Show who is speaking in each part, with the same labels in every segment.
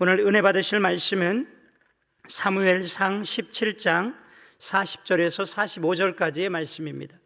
Speaker 1: 오늘 은혜 받으실 말씀은 사무엘상 17장 40절에서 45절까지의 말씀입니다.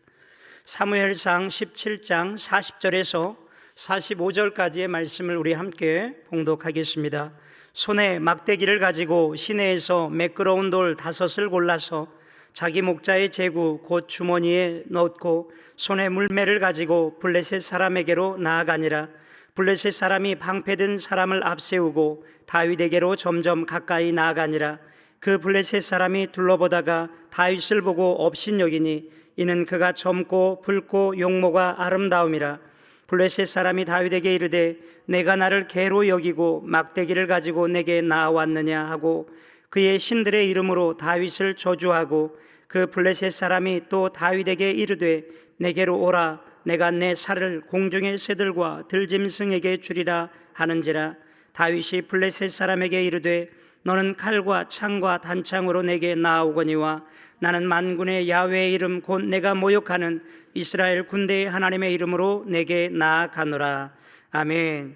Speaker 1: 사무엘상 17장 40절에서 45절까지의 말씀을 우리 함께 봉독하겠습니다. 손에 막대기를 가지고 시내에서 매끄러운 돌 5을 골라서 자기 목자의 제구 곧 주머니에 넣고 손에 물매를 가지고 블레셋 사람에게로 나아가니라. 블레셋 사람이 방패든 사람을 앞세우고 다윗에게로 점점 가까이 나아가니라. 그 블레셋 사람이 둘러보다가 다윗을 보고 업신여기니 이는 그가 젊고 붉고 용모가 아름다움이라. 블레셋 사람이 다윗에게 이르되 내가 나를 개로 여기고 막대기를 가지고 내게 나아왔느냐 하고 그의 신들의 이름으로 다윗을 저주하고 그 블레셋 사람이 또 다윗에게 이르되 내게로 오라. 내가 내 살을 공중의 새들과 들짐승에게 주리라 하는지라. 다윗이 블레셋 사람에게 이르되 너는 칼과 창과 단창으로 내게 나아오거니와 나는 만군의 야훼의 이름 곧 내가 모욕하는 이스라엘 군대의 하나님의 이름으로 내게 나아가노라. 아멘.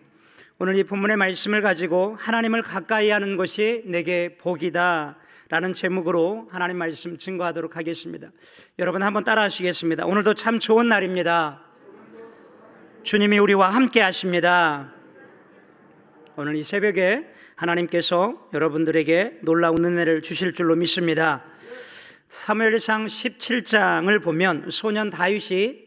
Speaker 1: 오늘 이 본문의 말씀을 가지고 하나님을 가까이 하는 것이 내게 복이다 라는 제목으로 하나님 말씀 증거하도록 하겠습니다. 여러분 한번 따라 하시겠습니다. 오늘도 참 좋은 날입니다. 주님이 우리와 함께 하십니다. 오늘 이 새벽에 하나님께서 여러분들에게 놀라운 은혜를 주실 줄로 믿습니다. 사무엘상 17장을 보면 소년 다윗이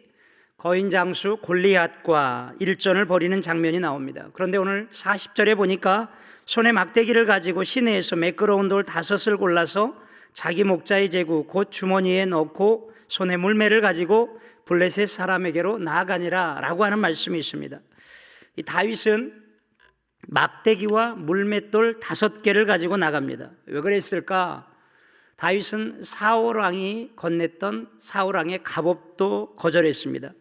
Speaker 1: 거인 장수 골리앗과 일전을 벌이는 장면이 나옵니다. 그런데 오늘 40절에 보니까 손에 막대기를 가지고 시내에서 매끄러운 돌 5을 골라서 자기 목자의 제구 곧 주머니에 넣고 손에 물매를 가지고 블레셋 사람에게로 나아가니라 라고 하는 말씀이 있습니다. 이 다윗은 막대기와 물맷돌 5개를 가지고 나갑니다. 왜 그랬을까? 다윗은 사울왕이 건넸던 사울왕의 갑옷도 거절했습니다.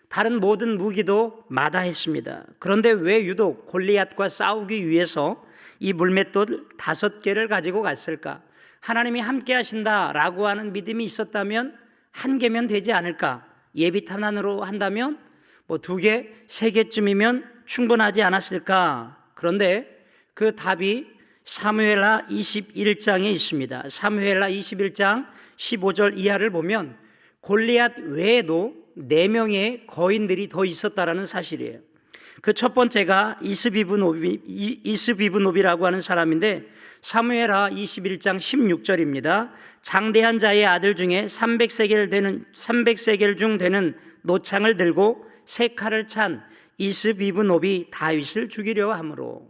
Speaker 1: 다른 모든 무기도 마다했습니다. 그런데 왜 유독 골리앗과 싸우기 위해서 이 물맷돌 5개를 가지고 갔을까? 하나님이 함께 하신다라고 하는 믿음이 있었다면 1개면 되지 않을까? 예비탄환으로 한다면 2개, 3개쯤이면 충분하지 않았을까? 그런데 그 답이 사무엘하 21장에 있습니다. 사무엘하 21장 15절 이하를 보면 골리앗 외에도 4명의 거인들이 더 있었다라는 사실이에요. 그 첫 번째가 이스비브노비라고 하는 사람인데 사무엘하 21장 16절입니다. 장대한 자의 아들 중에 300세겔 중 되는 노창을 들고 3칼을 찬 이스비브노비 다윗을 죽이려 함으로.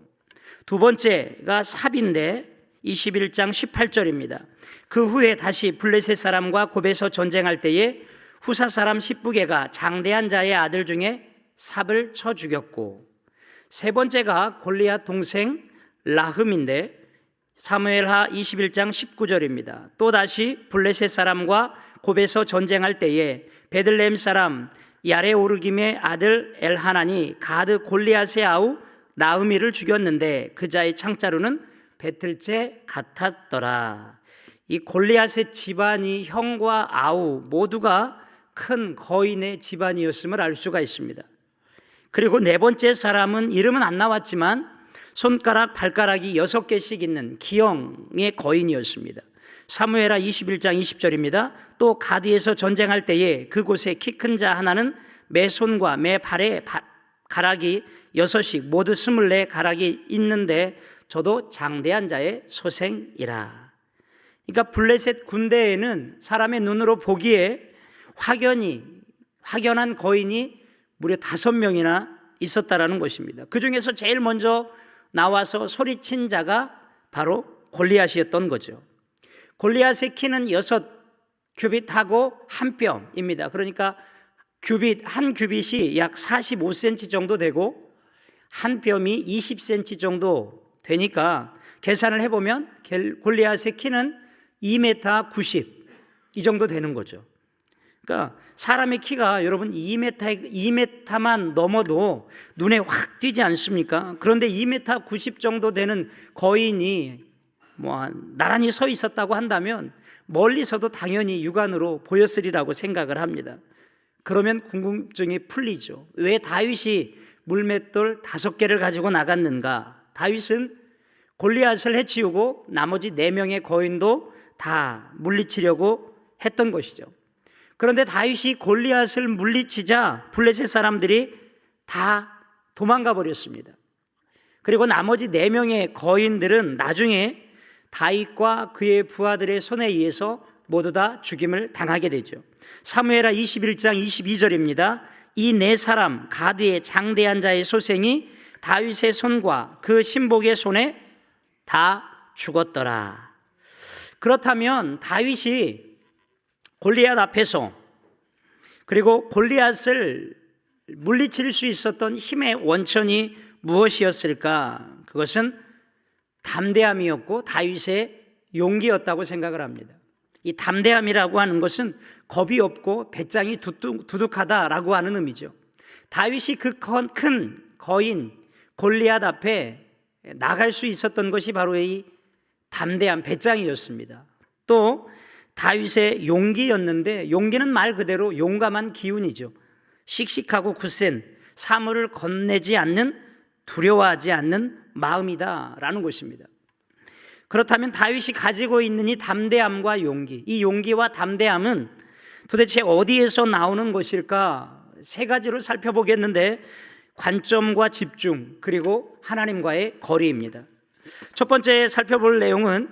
Speaker 1: 두 번째가 삽인데 21장 18절입니다. 그 후에 다시 블레셋 사람과 곱에서 전쟁할 때에 후사 사람 십부개가 장대한 자의 아들 중에 삽을 쳐 죽였고, 세 번째가 골리앗 동생 라흠인데 사무엘하 21장 19절입니다. 또다시 블레셋 사람과 곱에서 전쟁할 때에 베들레헴 사람 야레오르김의 아들 엘하난이 가드 골리앗의 아우 라흐미를 죽였는데 그 자의 창자루는 배틀째 같았더라. 이 골리앗의 집안이 형과 아우 모두가 큰 거인의 집안이었음을 알 수가 있습니다. 그리고 네 번째 사람은 이름은 안 나왔지만 손가락, 발가락이 6개씩 있는 기형의 거인이었습니다. 사무엘하 21장 20절입니다. 또 가드에서 전쟁할 때에 그곳에 키 큰 자 하나는 매 손과 매 발에 가락이 6씩 모두 24가락이 있는데 저도 장대한 자의 소생이라. 그러니까 블레셋 군대에는 사람의 눈으로 보기에 확연한 거인이 무려 5명이나 있었다라는 것입니다. 그 중에서 제일 먼저 나와서 소리친 자가 바로 골리앗이었던 거죠. 골리앗의 키는 6규빗하고 1뼘입니다. 그러니까 한 규빗이 약 45cm 정도 되고 한 뼘이 20cm 정도 되니까 계산을 해보면 골리앗의 키는 2m 90 이 정도 되는 거죠. 그러니까 사람의 키가 여러분 2m만 넘어도 눈에 확 띄지 않습니까? 그런데 2m 90 정도 되는 거인이 나란히 서 있었다고 한다면 멀리서도 당연히 육안으로 보였으리라고 생각을 합니다. 그러면 궁금증이 풀리죠. 왜 다윗이 물맷돌 5개를 가지고 나갔는가? 다윗은 골리앗을 해치우고 나머지 4명의 거인도 다 물리치려고 했던 것이죠. 그런데 다윗이 골리앗을 물리치자 블레셋 사람들이 다 도망가 버렸습니다. 그리고 나머지 4명의 거인들은 나중에 다윗과 그의 부하들의 손에 의해서 모두 다 죽임을 당하게 되죠. 사무엘하 21장 22절입니다. 이 4사람 가드의 장대한 자의 소생이 다윗의 손과 그 신복의 손에 다 죽었더라. 그렇다면 다윗이 골리앗 앞에서 그리고 골리앗을 물리칠 수 있었던 힘의 원천이 무엇이었을까? 그것은 담대함이었고 다윗의 용기였다고 생각을 합니다. 이 담대함이라고 하는 것은 겁이 없고 배짱이 두둑하다라고 하는 의미죠. 다윗이 그 큰 거인 골리앗 앞에 나갈 수 있었던 것이 바로 이 담대한 배짱이었습니다. 또 다윗의 용기였는데, 용기는 말 그대로 용감한 기운이죠. 씩씩하고 굳센 사물을 겁내지 않는, 두려워하지 않는 마음이다라는 것입니다. 그렇다면 다윗이 가지고 있는 이 담대함과 용기, 이 용기와 담대함은 도대체 어디에서 나오는 것일까? 3가지로 살펴보겠는데, 관점과 집중, 그리고 하나님과의 거리입니다. 첫 번째 살펴볼 내용은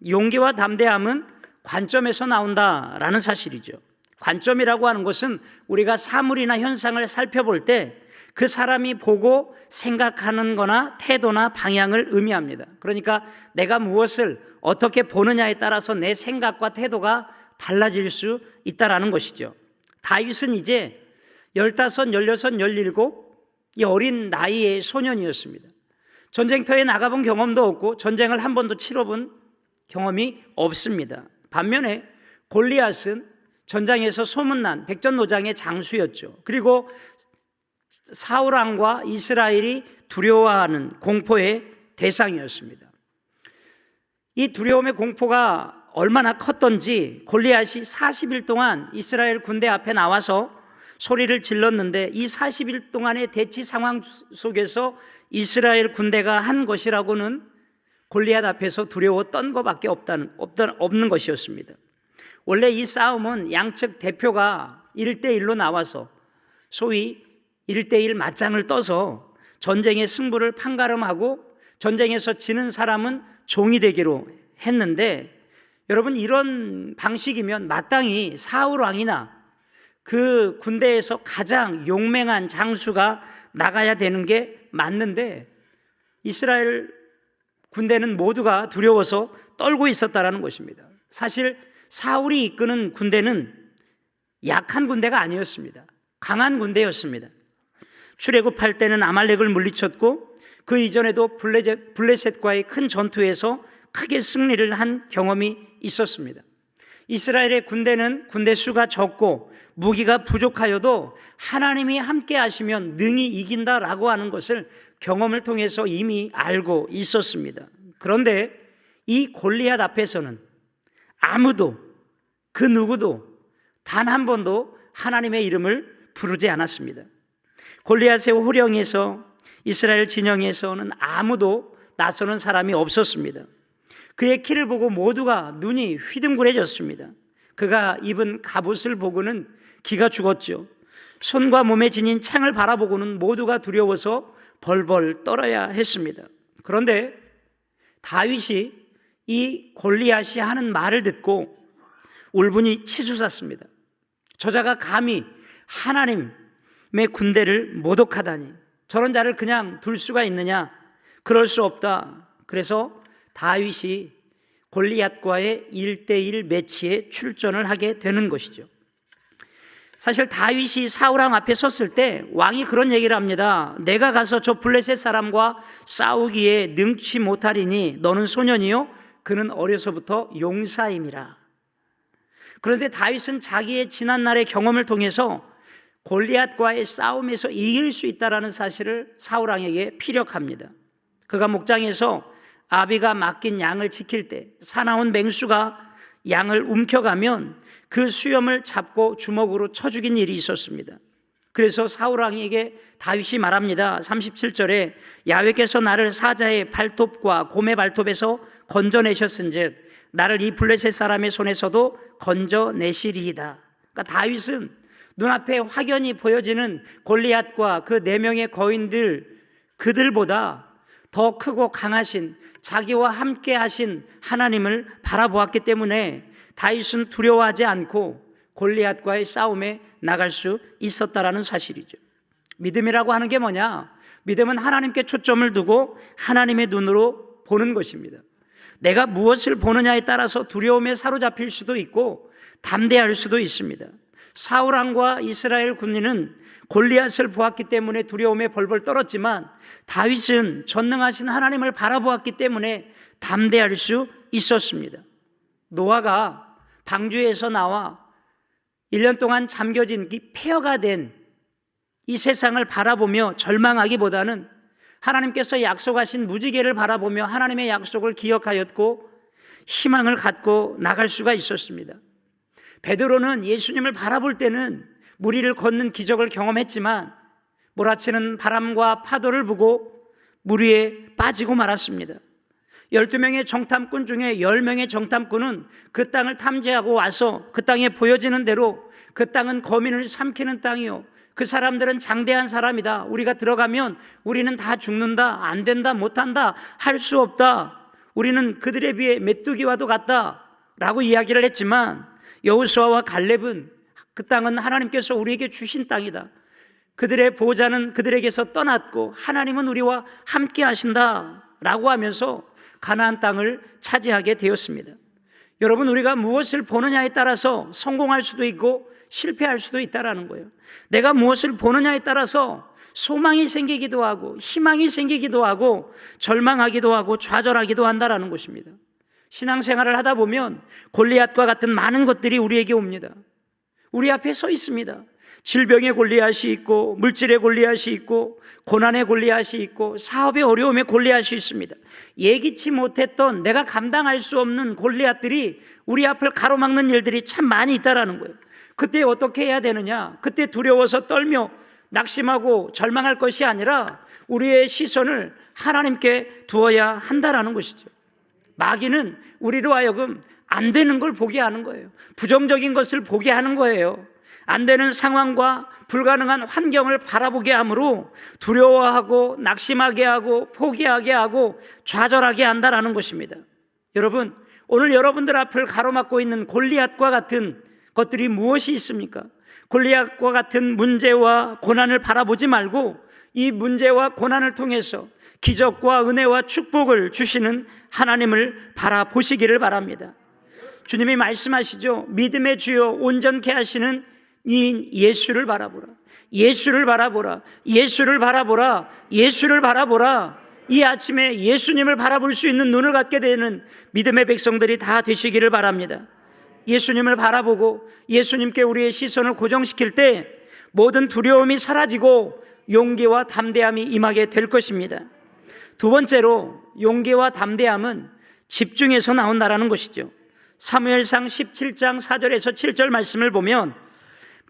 Speaker 1: 용기와 담대함은 관점에서 나온다라는 사실이죠. 관점이라고 하는 것은 우리가 사물이나 현상을 살펴볼 때 그 사람이 보고 생각하는 거나 태도나 방향을 의미합니다. 그러니까 내가 무엇을 어떻게 보느냐에 따라서 내 생각과 태도가 달라질 수 있다는 것이죠. 다윗은 이제 15, 16, 17 이 어린 나이의 소년이었습니다. 전쟁터에 나가본 경험도 없고 전쟁을 한 번도 치러본 경험이 없습니다. 반면에 골리앗은 전장에서 소문난 백전노장의 장수였죠. 그리고 사울 왕과 이스라엘이 두려워하는 공포의 대상이었습니다. 이 두려움의 공포가 얼마나 컸던지 골리앗이 40일 동안 이스라엘 군대 앞에 나와서 소리를 질렀는데, 이 40일 동안의 대치 상황 속에서 이스라엘 군대가 한 것이라고는 골리앗 앞에서 두려워 떤 것밖에 없는 것이었습니다. 원래 이 싸움은 양측 대표가 1대1로 나와서 소위 1대1 맞짱을 떠서 전쟁의 승부를 판가름하고 전쟁에서 지는 사람은 종이 되기로 했는데, 여러분, 이런 방식이면 마땅히 사울 왕이나 그 군대에서 가장 용맹한 장수가 나가야 되는 게 맞는데, 이스라엘 군대는 모두가 두려워서 떨고 있었다는 것입니다. 사실 사울이 이끄는 군대는 약한 군대가 아니었습니다. 강한 군대였습니다. 출애굽할 때는 아말렉을 물리쳤고 그 이전에도 블레셋과의 큰 전투에서 크게 승리를 한 경험이 있었습니다. 이스라엘의 군대는 군대 수가 적고 무기가 부족하여도 하나님이 함께 하시면 능히 이긴다라고 하는 것을 경험을 통해서 이미 알고 있었습니다. 그런데 이 골리앗 앞에서는 아무도, 그 누구도 단 한 번도 하나님의 이름을 부르지 않았습니다. 골리앗의 호령에서 이스라엘 진영에서는 아무도 나서는 사람이 없었습니다. 그의 키를 보고 모두가 눈이 휘둥그레졌습니다. 그가 입은 갑옷을 보고는 기가 죽었죠. 손과 몸에 지닌 창을 바라보고는 모두가 두려워서 벌벌 떨어야 했습니다. 그런데 다윗이 이 골리앗이 하는 말을 듣고 울분이 치솟았습니다. 저자가 감히 하나님의 군대를 모독하다니, 저런 자를 그냥 둘 수가 있느냐? 그럴 수 없다. 그래서 다윗이 골리앗과의 1대1 매치에 출전을 하게 되는 것이죠. 사실 다윗이 사울 왕 앞에 섰을 때 왕이 그런 얘기를 합니다. 내가 가서 저 블레셋 사람과 싸우기에 능치 못하리니 너는 소년이요 그는 어려서부터 용사임이라. 그런데 다윗은 자기의 지난날의 경험을 통해서 골리앗과의 싸움에서 이길 수 있다는 사실을 사울 왕에게 피력합니다. 그가 목장에서 아비가 맡긴 양을 지킬 때 사나운 맹수가 양을 움켜가면 그 수염을 잡고 주먹으로 쳐 죽인 일이 있었습니다. 그래서 사울 왕에게 다윗이 말합니다. 37절에 야훼께서 나를 사자의 발톱과 곰의 발톱에서 건져내셨은즉 나를 이 블레셋 사람의 손에서도 건져내시리이다. 그러니까 다윗은 눈앞에 확연히 보여지는 골리앗과 그 4명의 거인들, 그들보다 더 크고 강하신, 자기와 함께 하신 하나님을 바라보았기 때문에 다윗은 두려워하지 않고 골리앗과의 싸움에 나갈 수 있었다라는 사실이죠. 믿음이라고 하는 게 뭐냐? 믿음은 하나님께 초점을 두고 하나님의 눈으로 보는 것입니다. 내가 무엇을 보느냐에 따라서 두려움에 사로잡힐 수도 있고 담대할 수도 있습니다. 사울 왕과 이스라엘 군인은 골리앗을 보았기 때문에 두려움에 벌벌 떨었지만 다윗은 전능하신 하나님을 바라보았기 때문에 담대할 수 있었습니다. 노아가 방주에서 나와 1년 동안 잠겨진 이 폐허가 된 이 세상을 바라보며 절망하기보다는 하나님께서 약속하신 무지개를 바라보며 하나님의 약속을 기억하였고 희망을 갖고 나갈 수가 있었습니다. 베드로는 예수님을 바라볼 때는 무리를 걷는 기적을 경험했지만 몰아치는 바람과 파도를 보고 물 위에 빠지고 말았습니다. 12명의 정탐꾼 중에 10명의 정탐꾼은 그 땅을 탐지하고 와서 그 땅에 보여지는 대로 그 땅은 거민을 삼키는 땅이요, 그 사람들은 장대한 사람이다, 우리가 들어가면 우리는 다 죽는다, 안 된다, 못한다, 할 수 없다, 우리는 그들에 비해 메뚜기와도 같다 라고 이야기를 했지만 여호수아와 갈렙은 그 땅은 하나님께서 우리에게 주신 땅이다, 그들의 보호자는 그들에게서 떠났고 하나님은 우리와 함께 하신다 라고 하면서 가나안 땅을 차지하게 되었습니다. 여러분, 우리가 무엇을 보느냐에 따라서 성공할 수도 있고 실패할 수도 있다라는 거예요. 내가 무엇을 보느냐에 따라서 소망이 생기기도 하고 희망이 생기기도 하고 절망하기도 하고 좌절하기도 한다라는 것입니다. 신앙생활을 하다 보면 골리앗과 같은 많은 것들이 우리에게 옵니다. 우리 앞에 서 있습니다. 질병의 골리앗이 있고 물질의 골리앗이 있고 고난의 골리앗이 있고 사업의 어려움의 골리앗이 있습니다. 예기치 못했던 내가 감당할 수 없는 골리앗들이 우리 앞을 가로막는 일들이 참 많이 있다라는 거예요. 그때 어떻게 해야 되느냐? 그때 두려워서 떨며 낙심하고 절망할 것이 아니라 우리의 시선을 하나님께 두어야 한다라는 것이죠. 마귀는 우리로 하여금 안 되는 걸 보게 하는 거예요. 부정적인 것을 보게 하는 거예요. 안 되는 상황과 불가능한 환경을 바라보게 하므로 두려워하고 낙심하게 하고 포기하게 하고 좌절하게 한다라는 것입니다. 여러분, 오늘 여러분들 앞을 가로막고 있는 골리앗과 같은 것들이 무엇이 있습니까? 골리앗과 같은 문제와 고난을 바라보지 말고 이 문제와 고난을 통해서 기적과 은혜와 축복을 주시는 하나님을 바라보시기를 바랍니다. 주님이 말씀하시죠. 믿음의 주여 온전케 하시는 이 예수를 바라보라. 예수를 바라보라. 예수를 바라보라. 예수를 바라보라. 이 아침에 예수님을 바라볼 수 있는 눈을 갖게 되는 믿음의 백성들이 다 되시기를 바랍니다. 예수님을 바라보고 예수님께 우리의 시선을 고정시킬 때 모든 두려움이 사라지고 용기와 담대함이 임하게 될 것입니다. 두 번째로 용기와 담대함은 집중해서 나온다라는 것이죠. 사무엘상 17장 4절에서 7절 말씀을 보면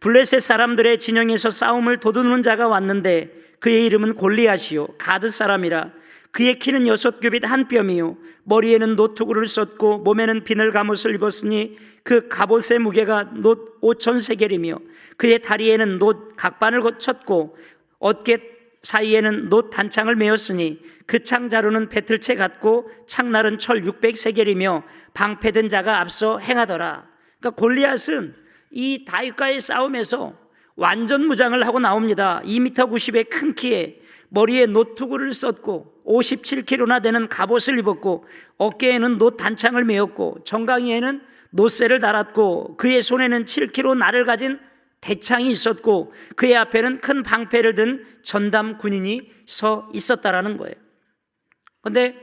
Speaker 1: 블레셋 사람들의 진영에서 싸움을 도두는 자가 왔는데 그의 이름은 골리앗이요 가드 사람이라. 그의 키는 6규빗 1뼘이요 머리에는 노투구를 썼고 몸에는 비늘 갑옷을 입었으니 그 갑옷의 무게가 놋 5,000세겔이며 그의 다리에는 놋 각반을 쳤고 어깨 사이에는 놋 단창을 메었으니 그 창자루는 배틀채 같고 창날은 철 600세겔이며 방패든 자가 앞서 행하더라. 그러니까 골리앗은 이 다윗과의 싸움에서 완전 무장을 하고 나옵니다. 2m 90의 큰 키에 머리에 노투구를 썼고 57kg나 되는 갑옷을 입었고 어깨에는 놋 단창을 메었고 정강이에는 놋쇠를 달았고 그의 손에는 7kg 날을 가진 대창이 있었고 그의 앞에는 큰 방패를 든 전담 군인이 서 있었다라는 거예요. 그런데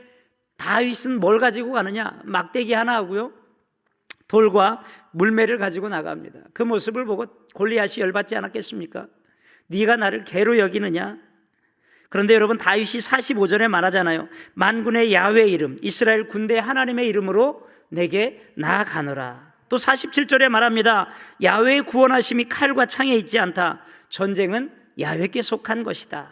Speaker 1: 다윗은 뭘 가지고 가느냐? 막대기 하나 하고요 돌과 물매를 가지고 나갑니다. 그 모습을 보고 골리앗이 열받지 않았겠습니까? 네가 나를 개로 여기느냐? 그런데 여러분, 다윗이 45절에 말하잖아요. 만군의 야훼 이름, 이스라엘 군대 하나님의 이름으로 내게 나아가노라. 또 47절에 말합니다. 야훼의 구원하심이 칼과 창에 있지 않다. 전쟁은 야훼께 속한 것이다.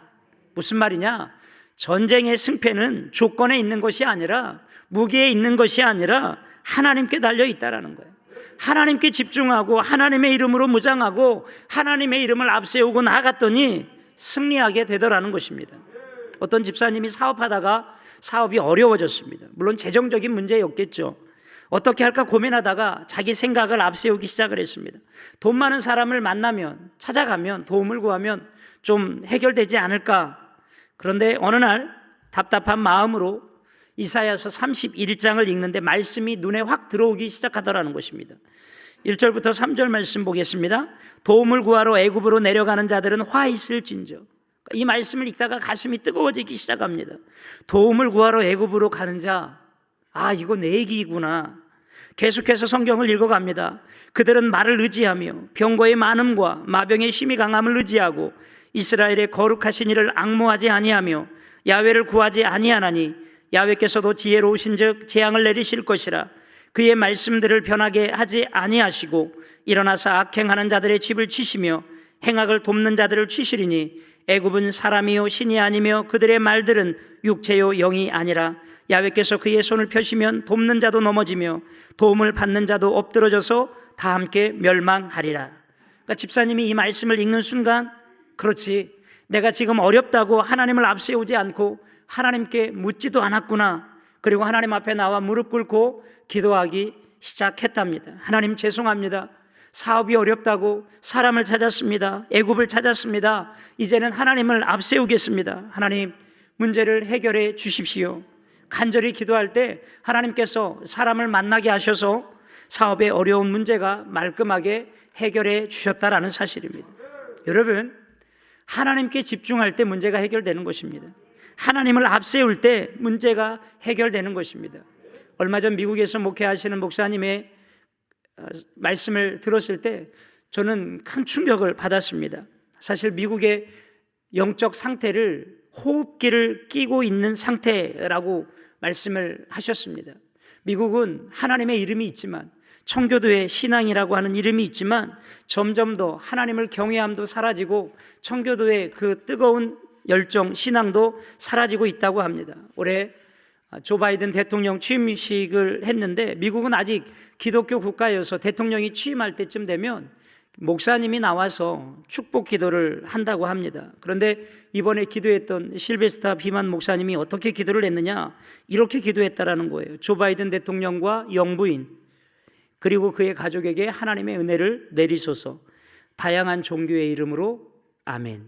Speaker 1: 무슨 말이냐? 전쟁의 승패는 조건에 있는 것이 아니라, 무기에 있는 것이 아니라 하나님께 달려 있다라는 거예요. 하나님께 집중하고 하나님의 이름으로 무장하고 하나님의 이름을 앞세우고 나아갔더니 승리하게 되더라는 것입니다. 어떤 집사님이 사업하다가 사업이 어려워졌습니다. 물론 재정적인 문제였겠죠. 어떻게 할까 고민하다가 자기 생각을 앞세우기 시작을 했습니다. 돈 많은 사람을 만나면, 찾아가면, 도움을 구하면 좀 해결되지 않을까. 그런데 어느 날 답답한 마음으로 이사야서 31장을 읽는데 말씀이 눈에 확 들어오기 시작하더라는 것입니다. 1절부터 3절 말씀 보겠습니다. 도움을 구하러 애굽으로 내려가는 자들은 화 있을진저. 이 말씀을 읽다가 가슴이 뜨거워지기 시작합니다. 도움을 구하러 애굽으로 가는 자, 이거 내 얘기구나. 계속해서 성경을 읽어갑니다. 그들은 말을 의지하며 병거의 많음과 마병의 힘이 강함을 의지하고 이스라엘의 거룩하신 이를 앙모하지 아니하며 야훼를 구하지 아니하나니 야훼께서도 지혜로우신즉 재앙을 내리실 것이라. 그의 말씀들을 변하게 하지 아니하시고 일어나서 악행하는 자들의 집을 치시며 행악을 돕는 자들을 치시리니 애굽은 사람이요 신이 아니며 그들의 말들은 육체요 영이 아니라 야훼께서 그의 손을 펴시면 돕는 자도 넘어지며 도움을 받는 자도 엎드러져서 다 함께 멸망하리라. 그러니까 집사님이 이 말씀을 읽는 순간, 그렇지, 내가 지금 어렵다고 하나님을 앞세우지 않고 하나님께 묻지도 않았구나. 그리고 하나님 앞에 나와 무릎 꿇고 기도하기 시작했답니다. 하나님 죄송합니다. 사업이 어렵다고 사람을 찾았습니다. 애굽을 찾았습니다. 이제는 하나님을 앞세우겠습니다. 하나님, 문제를 해결해 주십시오. 간절히 기도할 때 하나님께서 사람을 만나게 하셔서 사업의 어려운 문제가 말끔하게 해결해 주셨다라는 사실입니다. 여러분, 하나님께 집중할 때 문제가 해결되는 것입니다. 하나님을 앞세울 때 문제가 해결되는 것입니다. 얼마 전 미국에서 목회하시는 목사님의 말씀을 들었을 때 저는 큰 충격을 받았습니다. 사실 미국의 영적 상태를 호흡기를 끼고 있는 상태라고 말씀을 하셨습니다. 미국은 하나님의 이름이 있지만, 청교도의 신앙이라고 하는 이름이 있지만 점점 더 하나님을 경외함도 사라지고 청교도의 그 뜨거운 열정, 신앙도 사라지고 있다고 합니다. 올해 조 바이든 대통령 취임식을 했는데 미국은 아직 기독교 국가여서 대통령이 취임할 때쯤 되면 목사님이 나와서 축복 기도를 한다고 합니다. 그런데 이번에 기도했던 실베스타 비만 목사님이 어떻게 기도를 했느냐, 이렇게 기도했다라는 거예요. 조 바이든 대통령과 영부인 그리고 그의 가족에게 하나님의 은혜를 내리소서. 다양한 종교의 이름으로 아멘.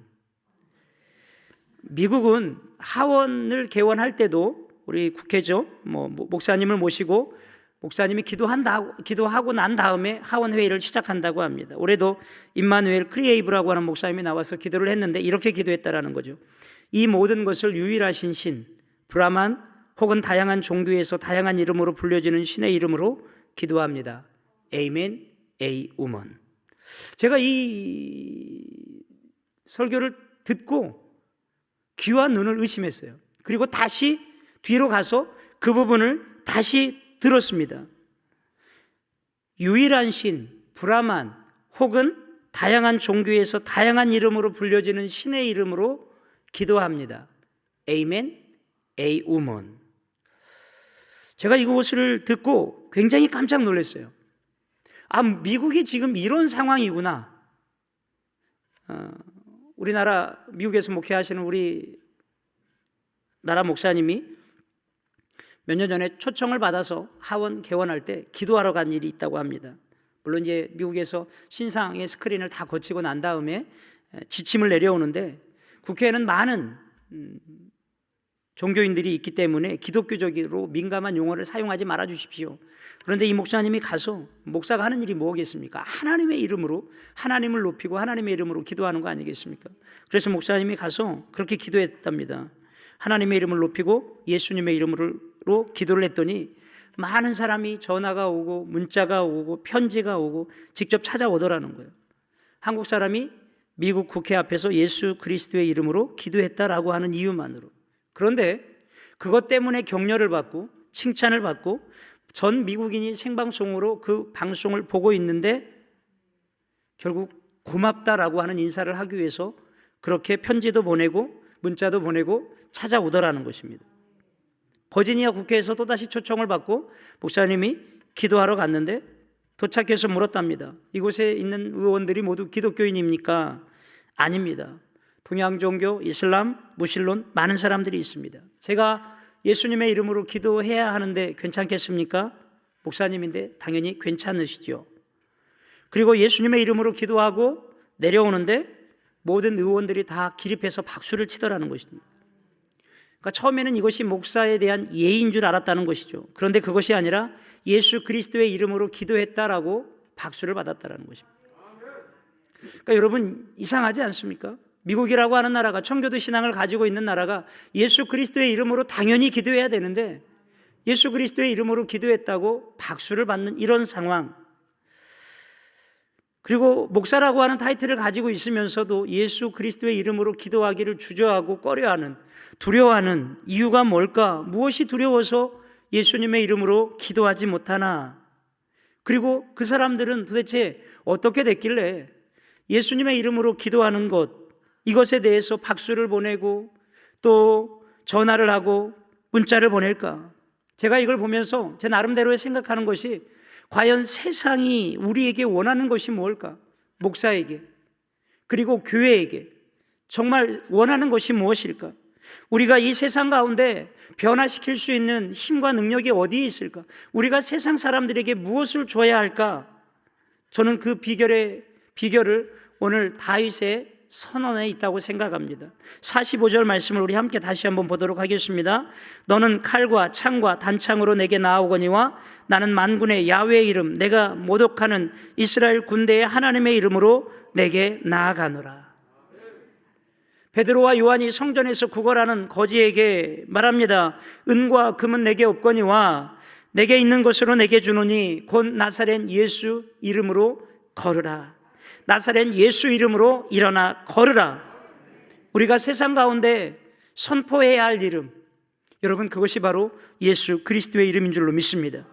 Speaker 1: 미국은 하원을 개원할 때도 우리 국회죠, 목사님을 모시고 목사님이 기도하고 난 다음에 하원 회의를 시작한다고 합니다. 올해도 임마누엘 크리에이브라고 하는 목사님이 나와서 기도를 했는데 이렇게 기도했다라는 거죠. 이 모든 것을 유일하신 신 브라만 혹은 다양한 종교에서 다양한 이름으로 불려지는 신의 이름으로 기도합니다. 에이멘, 에이우먼. 제가 이 설교를 듣고 귀와 눈을 의심했어요. 그리고 다시 뒤로 가서 그 부분을 다시 들었습니다. 유일한 신 브라만 혹은 다양한 종교에서 다양한 이름으로 불려지는 신의 이름으로 기도합니다. 에이멘, 에이우먼. 제가 이것을 듣고 굉장히 깜짝 놀랐어요. 미국이 지금 이런 상황이구나. 우리나라 미국에서 목회하시는 우리 나라 목사님이 몇 년 전에 초청을 받아서 하원 개원할 때 기도하러 간 일이 있다고 합니다. 물론 이제 미국에서 신상의 스크린을 다 거치고 난 다음에 지침을 내려오는데 국회에는 많은 종교인들이 있기 때문에 기독교적으로 민감한 용어를 사용하지 말아 주십시오. 그런데 이 목사님이 가서, 목사가 하는 일이 뭐겠습니까? 하나님의 이름으로 하나님을 높이고 하나님의 이름으로 기도하는 거 아니겠습니까? 그래서 목사님이 가서 그렇게 기도했답니다. 하나님의 이름을 높이고 예수님의 이름으로 기도를 했더니 많은 사람이 전화가 오고 문자가 오고 편지가 오고 직접 찾아오더라는 거예요. 한국 사람이 미국 국회 앞에서 예수 그리스도의 이름으로 기도했다라고 하는 이유만으로. 그런데 그것 때문에 격려를 받고 칭찬을 받고 전 미국인이 생방송으로 그 방송을 보고 있는데 결국 고맙다라고 하는 인사를 하기 위해서 그렇게 편지도 보내고 문자도 보내고 찾아오더라는 것입니다. 버지니아 국회에서 또다시 초청을 받고 목사님이 기도하러 갔는데 도착해서 물었답니다. 이곳에 있는 의원들이 모두 기독교인입니까? 아닙니다. 동양 종교, 이슬람, 무신론 많은 사람들이 있습니다. 제가 예수님의 이름으로 기도해야 하는데 괜찮겠습니까? 목사님인데 당연히 괜찮으시죠. 그리고 예수님의 이름으로 기도하고 내려오는데 모든 의원들이 다 기립해서 박수를 치더라는 것입니다. 그러니까 처음에는 이것이 목사에 대한 예의인 줄 알았다는 것이죠. 그런데 그것이 아니라 예수 그리스도의 이름으로 기도했다라고 박수를 받았다는 것입니다. 그러니까 여러분 이상하지 않습니까? 미국이라고 하는 나라가 청교도 신앙을 가지고 있는 나라가 예수 그리스도의 이름으로 당연히 기도해야 되는데 예수 그리스도의 이름으로 기도했다고 박수를 받는 이런 상황, 그리고 목사라고 하는 타이틀을 가지고 있으면서도 예수 그리스도의 이름으로 기도하기를 주저하고 꺼려하는, 두려워하는 이유가 뭘까? 무엇이 두려워서 예수님의 이름으로 기도하지 못하나? 그리고 그 사람들은 도대체 어떻게 됐길래 예수님의 이름으로 기도하는 것, 이것에 대해서 박수를 보내고 또 전화를 하고 문자를 보낼까? 제가 이걸 보면서 제 나름대로의 생각하는 것이, 과연 세상이 우리에게 원하는 것이 뭘까? 목사에게, 그리고 교회에게 정말 원하는 것이 무엇일까? 우리가 이 세상 가운데 변화시킬 수 있는 힘과 능력이 어디에 있을까? 우리가 세상 사람들에게 무엇을 줘야 할까? 저는 그 비결을 오늘 다윗의 선언에 있다고 생각합니다. 45절 말씀을 우리 함께 다시 한번 보도록 하겠습니다. 너는 칼과 창과 단창으로 내게 나아오거니와 나는 만군의 야훼의 이름, 내가 모독하는 이스라엘 군대의 하나님의 이름으로 내게 나아가노라. 베드로와 요한이 성전에서 구걸하는 거지에게 말합니다. 은과 금은 내게 없거니와 내게 있는 것으로 내게 주노니 곧 나사렛 예수 이름으로 걸으라. 나사렛 예수 이름으로 일어나 걸으라. 우리가 세상 가운데 선포해야 할 이름, 여러분 그것이 바로 예수 그리스도의 이름인 줄로 믿습니다.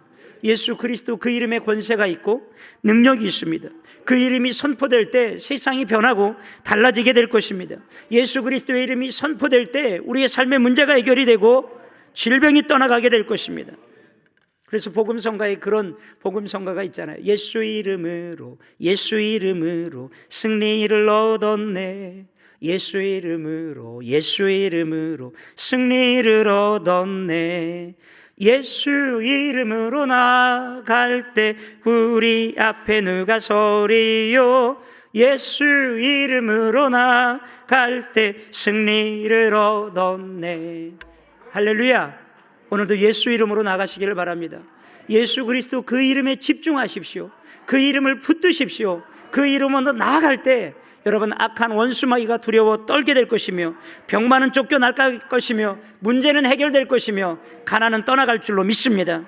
Speaker 1: 예수 그리스도, 그 이름에 권세가 있고 능력이 있습니다. 그 이름이 선포될 때 세상이 변하고 달라지게 될 것입니다. 예수 그리스도의 이름이 선포될 때 우리의 삶의 문제가 해결이 되고 질병이 떠나가게 될 것입니다. 그래서 복음성가에 그런 복음성가가 있잖아요. 예수 이름으로 승리를 얻었네. 예수 이름으로 승리를 얻었네. 예수 이름으로 나갈 때 우리 앞에 누가 서리요. 예수 이름으로 나갈 때 승리를 얻었네. 할렐루야. 오늘도 예수 이름으로 나가시기를 바랍니다. 예수 그리스도 그 이름에 집중하십시오. 그 이름을 붙드십시오. 그 이름으로 나아갈 때 여러분 악한 원수마귀가 두려워 떨게 될 것이며 병만은 쫓겨날 것이며 문제는 해결될 것이며 가난은 떠나갈 줄로 믿습니다.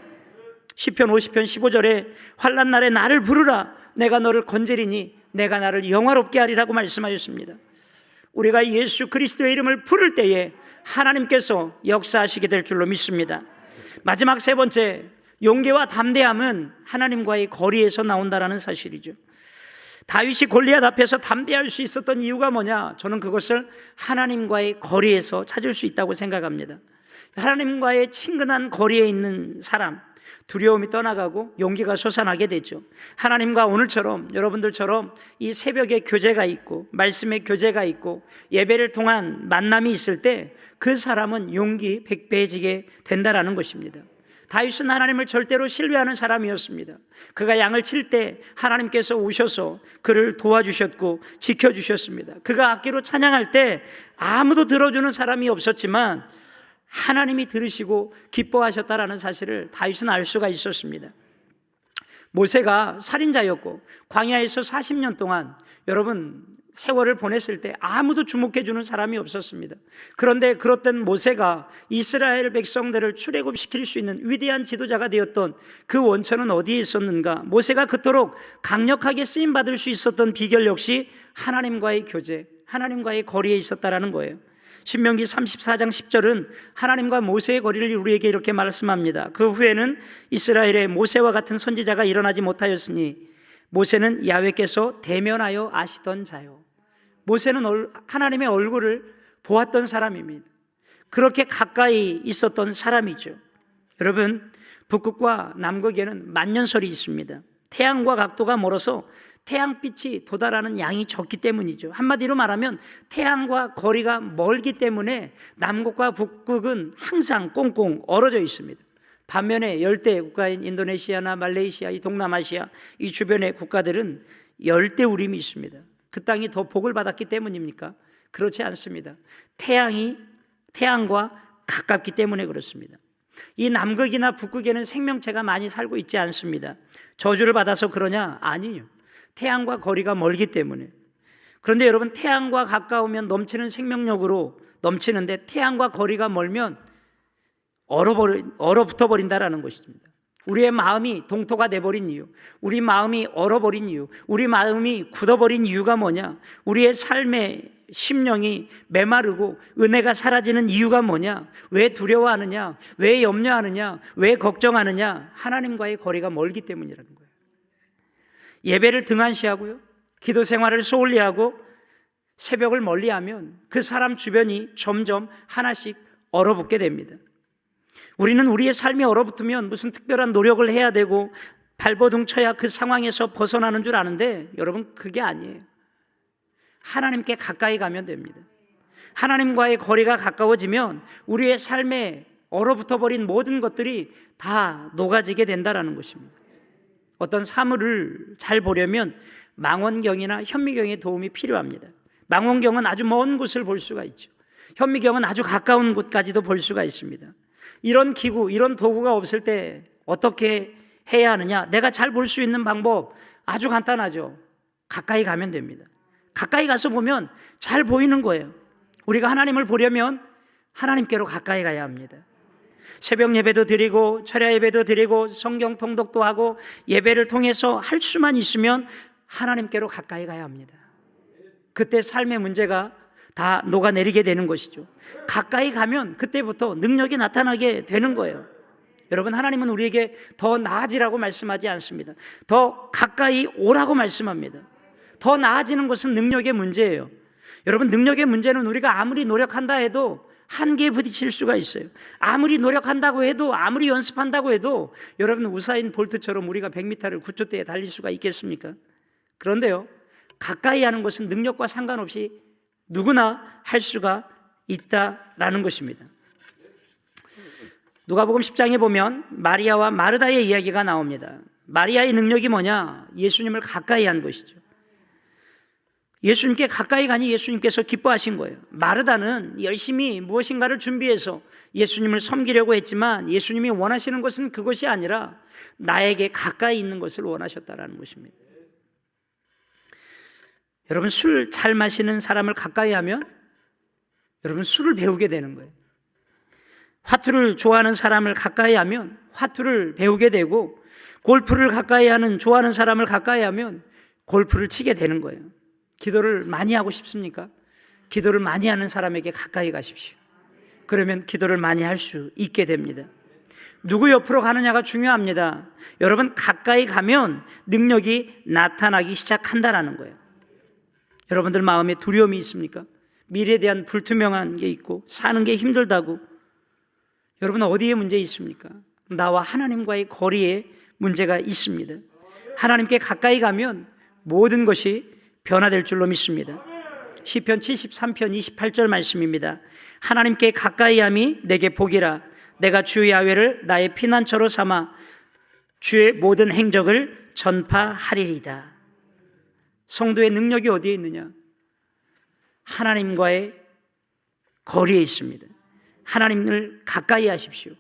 Speaker 1: 시편 50편 15절에 환난 날에 나를 부르라. 내가 너를 건지리니 내가 나를 영화롭게 하리라고 말씀하셨습니다. 우리가 예수 그리스도의 이름을 부를 때에 하나님께서 역사하시게 될 줄로 믿습니다. 마지막 세 번째, 용기와 담대함은 하나님과의 거리에서 나온다는 사실이죠. 다윗이 골리앗 앞에서 담대할 수 있었던 이유가 뭐냐? 저는 그것을 하나님과의 거리에서 찾을 수 있다고 생각합니다. 하나님과의 친근한 거리에 있는 사람, 두려움이 떠나가고 용기가 솟아나게 되죠. 하나님과 오늘처럼 여러분들처럼 이 새벽에 교제가 있고 말씀의 교제가 있고 예배를 통한 만남이 있을 때 그 사람은 용기 백배해지게 된다라는 것입니다. 다윗은 하나님을 절대로 신뢰하는 사람이었습니다. 그가 양을 칠 때 하나님께서 오셔서 그를 도와주셨고 지켜주셨습니다. 그가 악기로 찬양할 때 아무도 들어주는 사람이 없었지만 하나님이 들으시고 기뻐하셨다라는 사실을 다윗은 알 수가 있었습니다. 모세가 살인자였고 광야에서 40년 동안 여러분 세월을 보냈을 때 아무도 주목해 주는 사람이 없었습니다. 그런데 그렇던 모세가 이스라엘 백성들을 출애굽시킬 수 있는 위대한 지도자가 되었던 그 원천은 어디에 있었는가? 모세가 그토록 강력하게 쓰임받을 수 있었던 비결 역시 하나님과의 교제, 하나님과의 거리에 있었다라는 거예요. 신명기 34장 10절은 하나님과 모세의 거리를 우리에게 이렇게 말씀합니다. 그 후에는 이스라엘에 모세와 같은 선지자가 일어나지 못하였으니 모세는 야훼께서 대면하여 아시던 자요. 모세는 하나님의 얼굴을 보았던 사람입니다. 그렇게 가까이 있었던 사람이죠. 여러분, 북극과 남극에는 만년설이 있습니다. 태양과 각도가 멀어서 태양빛이 도달하는 양이 적기 때문이죠. 한마디로 말하면 태양과 거리가 멀기 때문에 남극과 북극은 항상 꽁꽁 얼어져 있습니다. 반면에 열대 국가인 인도네시아나 말레이시아, 이 동남아시아 이 주변의 국가들은 열대우림이 있습니다. 그 땅이 더 복을 받았기 때문입니까? 그렇지 않습니다. 태양과 가깝기 때문에 그렇습니다. 이 남극이나 북극에는 생명체가 많이 살고 있지 않습니다. 저주를 받아서 그러냐? 아니요. 태양과 거리가 멀기 때문에. 그런데 여러분, 태양과 가까우면 넘치는 생명력으로 넘치는데 태양과 거리가 멀면 얼어붙어 버린다라는 것입니다. 우리의 마음이 동토가 돼버린 이유, 우리 마음이 얼어버린 이유, 우리 마음이 굳어버린 이유가 뭐냐? 우리의 삶의 심령이 메마르고 은혜가 사라지는 이유가 뭐냐? 왜 두려워하느냐? 왜 염려하느냐? 왜 걱정하느냐? 하나님과의 거리가 멀기 때문이라는 거예요. 예배를 등한시하고요, 기도 생활을 소홀히하고 새벽을 멀리하면 그 사람 주변이 점점 하나씩 얼어붙게 됩니다. 우리는 우리의 삶이 얼어붙으면 무슨 특별한 노력을 해야 되고 발버둥 쳐야 그 상황에서 벗어나는 줄 아는데 여러분, 그게 아니에요. 하나님께 가까이 가면 됩니다. 하나님과의 거리가 가까워지면 우리의 삶에 얼어붙어 버린 모든 것들이 다 녹아지게 된다는 것입니다. 어떤 사물을 잘 보려면 망원경이나 현미경의 도움이 필요합니다. 망원경은 아주 먼 곳을 볼 수가 있죠. 현미경은 아주 가까운 곳까지도 볼 수가 있습니다. 이런 기구, 이런 도구가 없을 때 어떻게 해야 하느냐? 내가 잘 볼 수 있는 방법 아주 간단하죠. 가까이 가면 됩니다. 가까이 가서 보면 잘 보이는 거예요. 우리가 하나님을 보려면 하나님께로 가까이 가야 합니다. 새벽 예배도 드리고 철야 예배도 드리고 성경 통독도 하고 예배를 통해서 할 수만 있으면 하나님께로 가까이 가야 합니다. 그때 삶의 문제가 다 녹아내리게 되는 것이죠. 가까이 가면 그때부터 능력이 나타나게 되는 거예요. 여러분, 하나님은 우리에게 더 나아지라고 말씀하지 않습니다. 더 가까이 오라고 말씀합니다. 더 나아지는 것은 능력의 문제예요. 여러분, 능력의 문제는 우리가 아무리 노력한다 해도 한계에 부딪힐 수가 있어요. 아무리 노력한다고 해도, 아무리 연습한다고 해도 여러분, 우사인 볼트처럼 우리가 100m를 9초대에 달릴 수가 있겠습니까? 그런데요, 가까이 하는 것은 능력과 상관없이 누구나 할 수가 있다라는 것입니다. 누가복음 10장에 보면 마리아와 마르다의 이야기가 나옵니다. 마리아의 능력이 뭐냐? 예수님을 가까이 한 것이죠. 예수님께 가까이 가니 예수님께서 기뻐하신 거예요. 마르다는 열심히 무엇인가를 준비해서 예수님을 섬기려고 했지만 예수님이 원하시는 것은 그것이 아니라 나에게 가까이 있는 것을 원하셨다라는 것입니다. 여러분, 술 잘 마시는 사람을 가까이 하면 여러분, 술을 배우게 되는 거예요. 화투를 좋아하는 사람을 가까이 하면 화투를 배우게 되고, 골프를 가까이 하는, 좋아하는 사람을 가까이 하면 골프를 치게 되는 거예요. 기도를 많이 하고 싶습니까? 기도를 많이 하는 사람에게 가까이 가십시오. 그러면 기도를 많이 할 수 있게 됩니다. 누구 옆으로 가느냐가 중요합니다. 여러분, 가까이 가면 능력이 나타나기 시작한다라는 거예요. 여러분들 마음에 두려움이 있습니까? 미래에 대한 불투명한 게 있고 사는 게 힘들다고. 여러분, 어디에 문제 있습니까? 나와 하나님과의 거리에 문제가 있습니다. 하나님께 가까이 가면 모든 것이 변화될 줄로 믿습니다. 시편 73편 28절 말씀입니다. 하나님께 가까이함이 내게 복이라. 내가 주 야훼를 나의 피난처로 삼아 주의 모든 행적을 전파하리이다. 성도의 능력이 어디에 있느냐? 하나님과의 거리에 있습니다. 하나님을 가까이 하십시오.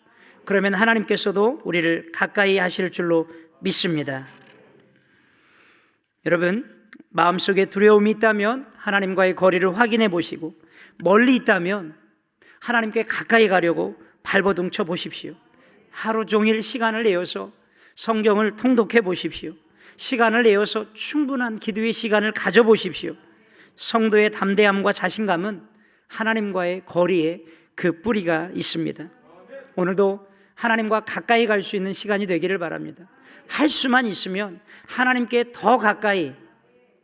Speaker 1: 그러면 하나님께서도 우리를 가까이 하실 줄로 믿습니다. 여러분, 마음속에 두려움이 있다면 하나님과의 거리를 확인해 보시고, 멀리 있다면 하나님께 가까이 가려고 발버둥 쳐 보십시오. 하루 종일 시간을 내어서 성경을 통독해 보십시오. 시간을 내어서 충분한 기도의 시간을 가져보십시오. 성도의 담대함과 자신감은 하나님과의 거리에 그 뿌리가 있습니다. 오늘도 하나님과 가까이 갈 수 있는 시간이 되기를 바랍니다. 할 수만 있으면 하나님께 더 가까이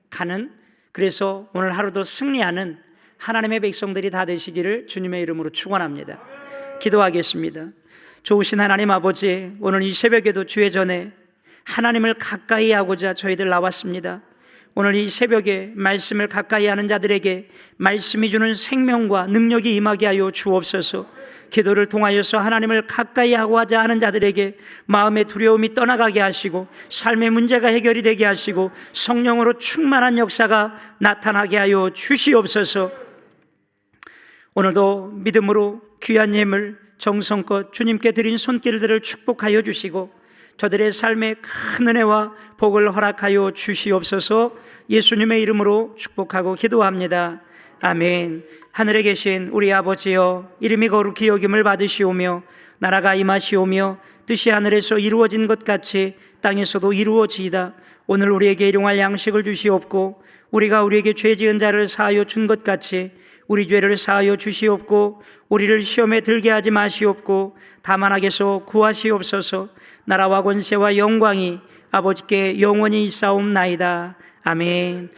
Speaker 1: 가는, 그래서 오늘 하루도 승리하는 하나님의 백성들이 다 되시기를 주님의 이름으로 축원합니다. 기도하겠습니다. 좋으신 하나님 아버지, 오늘 이 새벽에도 주의 전에 하나님을 가까이 하고자 저희들 나왔습니다. 오늘 이 새벽에 말씀을 가까이 하는 자들에게 말씀이 주는 생명과 능력이 임하게 하여 주옵소서. 기도를 통하여서 하나님을 가까이 하고자 하는 자들에게 마음의 두려움이 떠나가게 하시고 삶의 문제가 해결이 되게 하시고 성령으로 충만한 역사가 나타나게 하여 주시옵소서. 오늘도 믿음으로 귀한 예물 정성껏 주님께 드린 손길들을 축복하여 주시고 저들의 삶에 큰 은혜와 복을 허락하여 주시옵소서. 예수님의 이름으로 축복하고 기도합니다. 아멘. 하늘에 계신 우리 아버지여, 이름이 거룩히 여김을 받으시오며 나라가 임하시오며 뜻이 하늘에서 이루어진 것 같이 땅에서도 이루어지이다. 오늘 우리에게 일용할 양식을 주시옵고 우리가 우리에게 죄 지은 자를 사하여 준 것 같이 우리 죄를 사하여 주시옵고 우리를 시험에 들게 하지 마시옵고 다만 악에서 구하시옵소서. 나라와 권세와 영광이 아버지께 영원히 있사옵나이다. 아멘.